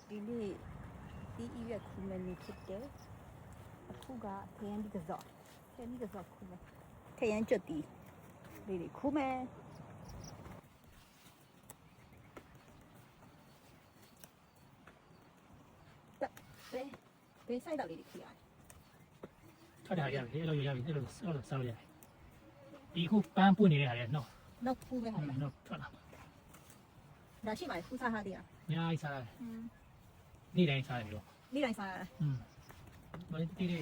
ဒီနေ့ဒီအရွက်ခူမယ်နေဖြစ်တယ်အခုကခရမ်းဒီကစော့ခရမ်းဒီကစော့ခူမယ်ခရမ်းကျွတ်တီလေးတွေခူမယ်ဘေးဆိုင်တော့လေးတွေခူရတယ်ထွက်တာရတယ်အဲ့လိုရပြီအဲ့လိုဆောက်လို့ဆောက်ရတယ်ဒီခုပန်းပွင့်နေတဲ့ဟာတွေနော်နောက်ခူမယ်ဟာနော်ထွက်လာဒါရှိမှခူစားထားသေးတာအများကြီးစားရတယ်နေ့တိုင်းစားရတယ်လို့နေ့တိုင်းစားရတယ်ဘာလဲတီးလေး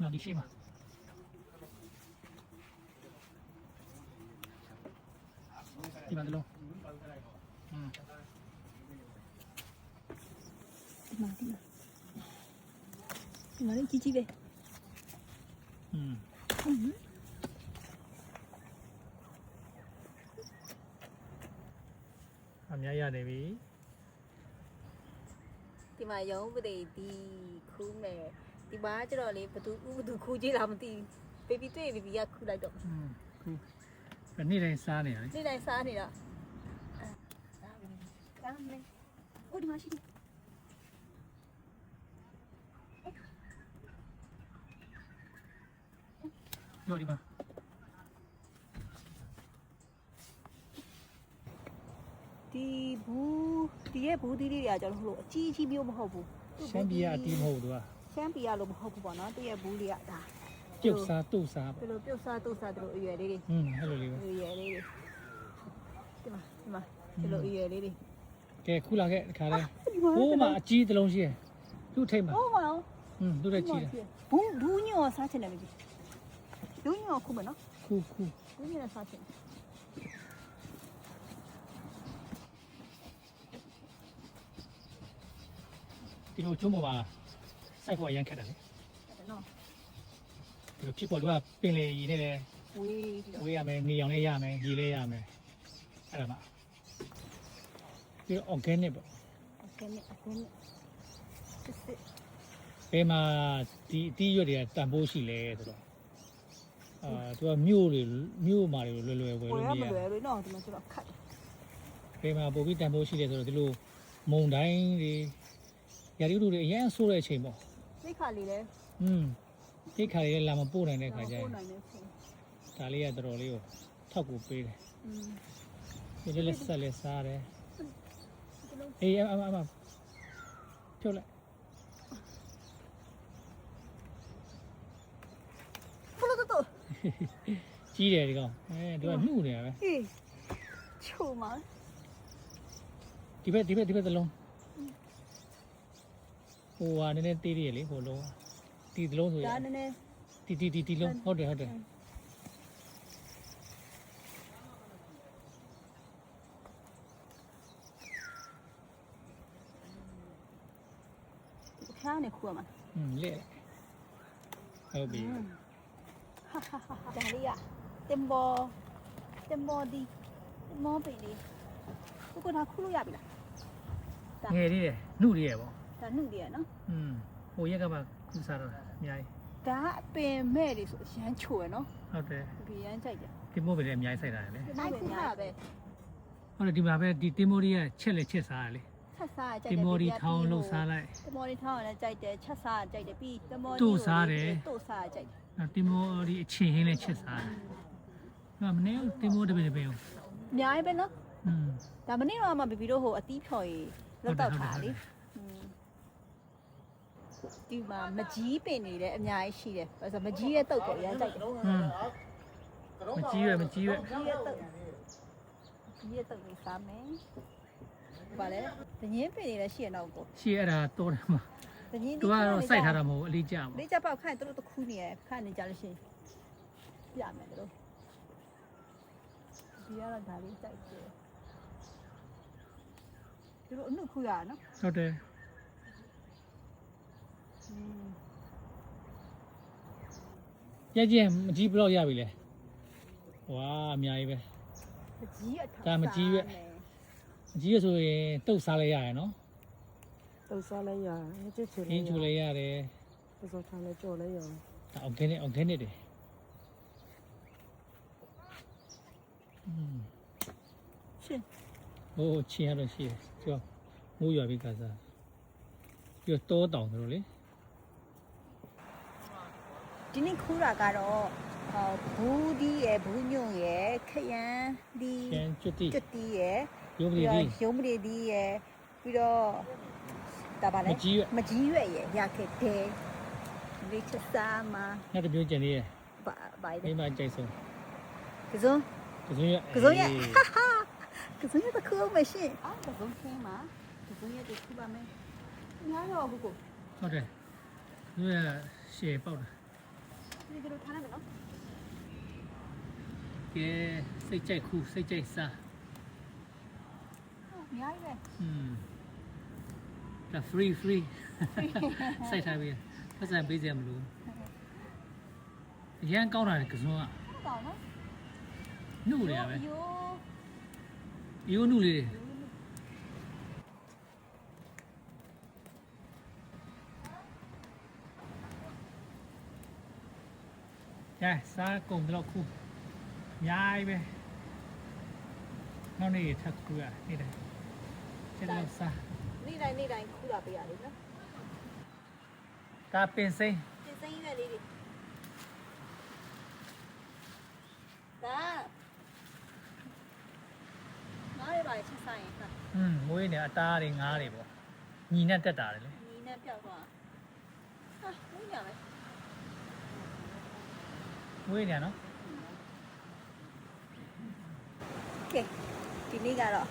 နော်ဒီရှိမှာဒီမှာတော့ဒီမှာလေးကြီးကြီးပဲအများရနေပြီဒီမှာရုံးပဒေဒီခူးမယ်ဒီမှာကျတော့လေဘသူခူးကြည့်လားမသိဘေဘီတွေ့ဘေဘီကခူးလိုက်တော့ခူးနေ့တိုင်းစားနေရတယ်နေ့တိုင်းစားနေတော့စားမယ်အိုဒီမရှိဘူးဒီမှာဒီဘူးဒီရဲ့ဘူးဒီလေးတွေကကျွန်တော်တို့အကြီးကြီးမျိုးမဟုတ်ဘူးရှမ်းပြည်ကအတီးမဟုတ်ဘူးသူကရှမ်းပြည်ကလို့မဟုတ်ဘူးပေါ့နော်သူရဲ့ဘူးလေးကဒါပြုတ်စားတုတ်စားပေါ့ဒီလိုပြုတ်စားတုတ်စားတို့အရွယ်လေးတွေအဲ့လိုလေးပဲအရွယ်လေးတွေဒီမှာဒီလိုအရွယ်လေးတွေကဲခုလာခဲ့ခါလဲဘိုးမှာအကြီးတစ်လုံးရှိတယ်သူ့ထိတ်မှာဘိုးမှာသူ့တဲ့ကြီးတယ်ဘူးညောစားချင်တယ်ပြီဘူးညောခုမယ်နော်ခုဘူးညောစားချင်ဒီလိုကျုံးပေါ်မှာစိုက်ဖို့အရင်ခက်တယ်လေနော်ဒီလိုဖြစ်ပေါ်လို့ကပင်လေရည်နဲ့လည်းဝေးရမယ်နေအောင်လည်းရမယ်ရေလည်းရမယ်အဲ့ဒါမှဒီ organic ပေါ့ organic ဘယ်မှာဒီအတီးရွက်တွေကတန်ဖိုးရှိလဲဆိုတော့သူကမြို့မှာတွေလွယ်ဝယ်လို့မရလွယ်လို့နော်ဒီမှာဆိုတော့ခတ်ဘယ်မှာပို့ပြီးတန်ဖိုးရှိလဲဆိုတော့ဒီလိုမုံတိုင်းတွေရာဒီဥတုတွေအရင်ဆိုးတဲ့အချိန်ပေါ့သိခါလေးလဲသိခါလေးလာမပို့နိုင်တဲ့ခါကျရင်ပို့နိုင်တဲ့အချိန်ဒါလေးကတော်တော်လေးကိုထောက်ကိုပေးတယ်ဒီလေးဆက်လက်စားတယ်အေးအမဖြုတ်လိုက်ကြီးတယ်ဒီကောင်သူကနှုတ်နေတာပဲအေးချိုမှာဒီဘက်သလုံးဟိုဟာနည်းနည်းသေးသေးလေဟိုလုံးဒီသလုံးဆိုရဒါနည်းနည်းဒီလုံးဟုတ်တယ်ဖျားနေခူရမှာလက်ဟုတ်ပြီဒါလေးကတင်မောဒီမောပင်လေးကိုကထားခူလို့ရပြီလားငယ်လေးရနှုတ်လေးရပေါ့ဒါနှုတ်လေးရနော်ဟိုရက်ကမှခုစားတော့အများကြီးဒါအပင်မဲ့လေးဆိုရမ်းချိုရနော်ဟုတ်တယ်ဒီရမ်းကြိုက်တယ်ဒီမိုးပဲအများကြီးစိုက်တာလေနိုင်ခုတာပဲဟုတ်တယ်ဒီမှာပဲဒီတင်မိုးလေးကချက်စားရလေချက်စားကြိုက်တယ်တင်မိုးဒီထောင်းလို့စားလိုက်တင်မိုးဒီထောင်းလည်းကြိုက်တယ်ချက်စားကြိုက်တယ်ပြီးတင်မိုးတို့စားတယ်တို့စားကြိုက်တယ်တင်မိုးဒီအချင်းဟင်းလေးချက်စားတယ်မနေ့တင်မိုးတပည့်အများကြီးပဲနော်ဒါမနေ့တော့မှဘီဘီတို့ဟိုအတီးဖြော်ရီလောက်တော့ထားလေဒီမှာမကြီးပင်နေတယ်အများကြီးရှိတယ်ဆိုတော့မကြီးရဲ့တုတ်ကိုရမ်းကြိုက်တယ်မကြီးရွယ်ကြီးရဲ့တုတ်လေးစားမယ်ဘာလဲဒညင်းပင်နေလည်းရှိရတော့ကိုရှိရတာတော်တယ်မှာသူကတော့စိုက်ထားတာမဟုတ်အလေးကျမှာလေးကျပေါက်ခိုင်းတို့တခုနေရခန့်နေကြလို့ရှိရင်ပြမယ်တို့ဒီကတော့ဒါလေးကြိုက်တယ်တို့အနုခုရနော်ဟုတ်တယ်ကြည့်မကြီးဘလောက်ရပြီလဲဝါအများကြီးပဲမကြီးရွက်ဆိုရင်တုတ်စားလိုက်ရတယ်နော်တုတ်စားလိုက်ရတယ်ချစ်ချင်ရင်းချူလိုက်ရတယ်ပစောထားလိုက်ကြော်လိုက်ရတယ်organic တွေ ရှင် ဟိုချင်းရတော့ရှိတယ်ကျော်မိုးရွာပြီးကစားပြီးတော့တောတောင်ဆိုတော့လေ ဒီနေ့ခူးတာကတော့ဘူးဒီရယ်ဘူးညွန့်ရယ်ခရမ်းဒီ ကျန်ကျွတ်တိ ကျွတ်တီရယ် ရုံးပလီ ပြီး ဒီ တော့ရုံးပရိဒီရယ်ပြီးတော့ဒါပါလေ မကြီးရွက် မကြီးရွက်ရယ်ရခဲ့တယ်ဒီချက်စားမှာ နောက်တစ်မျိုးကျန်သေးရဲ့ ဘာလဲ မိမကြိုက်ဆုံး ကစုံ ကစုံရွက်က စုံရကစုံရတခုအောင်မရှိကစုံခင်းမှာကစုံရတခုပါမယ်ညာတော့ကို ဟုတ်တယ်သူကရှယ်ပေါက်တာ ဒီလိုထားလိုက်မယ်နော် ကဲစိတ်ကြိုက်ခူးစိတ်ကြိုက်စား အများကြီးပဲ ဒါ free စိုက်ထားပြီပတ်စံပေးစရာမလိုအရန်ကောင်းတာလေကစုံက ဟုတ်တော့နော် နှုတ်နေရပဲ ယိုး ရိုးနှုတ်လေးကျစားကုန်တော့ခုညားပဲနောက်နေ့ထပ်ခုရနေတယ်ချက်တော့စား နေ့တိုင်းခူးတာပေးရတယ်နော် ဒါပင်စိမ့် ပြင်စိမ့်ရွက်လေးတွေဒါငါးရပါချက်ဆိုင်ဟာ မွေးနေအတားတွေငားတွေပေါ့ညီနဲ့တက်တာလေ ညီနဲ့ပြောက်သွားဟာမင်းညာပဲ မွေးနေနော် ကဲဒီနေ့ကတော့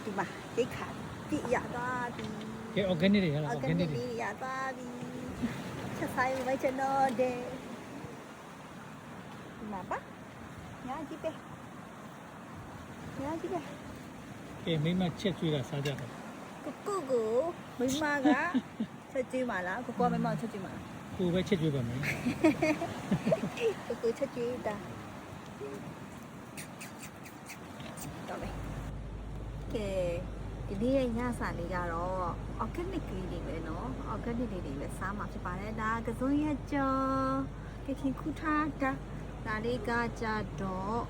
ဒီမှာရိတ်ခါပြည့်ရသွားပြီ ကဲ organic တွေရလား organic organic တွေ လေးရသွားပြီချက်ဆိုင်ဝိုင်းချနော်တဲ့ဒီမှာပါညာကြည့်ပဲညာကြည့်ပဲ ကဲမိမချက်ကျွေးတာစားကြတယ် ကိုမိမကချက်ကြည့်ပါလားကိုမိမချက်ကြည့်ပါလား ကိုပဲချက်ကျွေးပါမယ် ကိုချက်ကြည့်တာတော့ပဲကဲဒီနေ့ရဲ့ညစာလေးကတော့ organic လေးတွေပဲเนาะ organic လေးတွေပဲစားမှာဖြစ်ပါတယ်ဒါကစုံရကြောကခင်ခုထားတာဒါလေးကကြတော့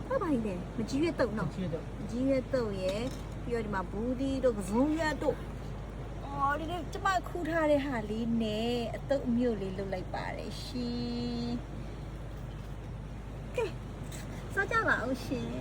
ဟုတ်ပါပြီမကြီးရွက်တုံတော့ ချက်တော့ မကြီးရွက်တုံရယ်ပြီးတော့ဒီမှာဘူးဒီတို့ကစုံရတို့အော်ဒီနေ့ကျမခူးထားတဲ့ဟာလေးနဲ့အတုပ်အမြုပ်လေးလုပ်လိုက်ပါတယ်ရှင်ကဲစားကြပါဦးရှင်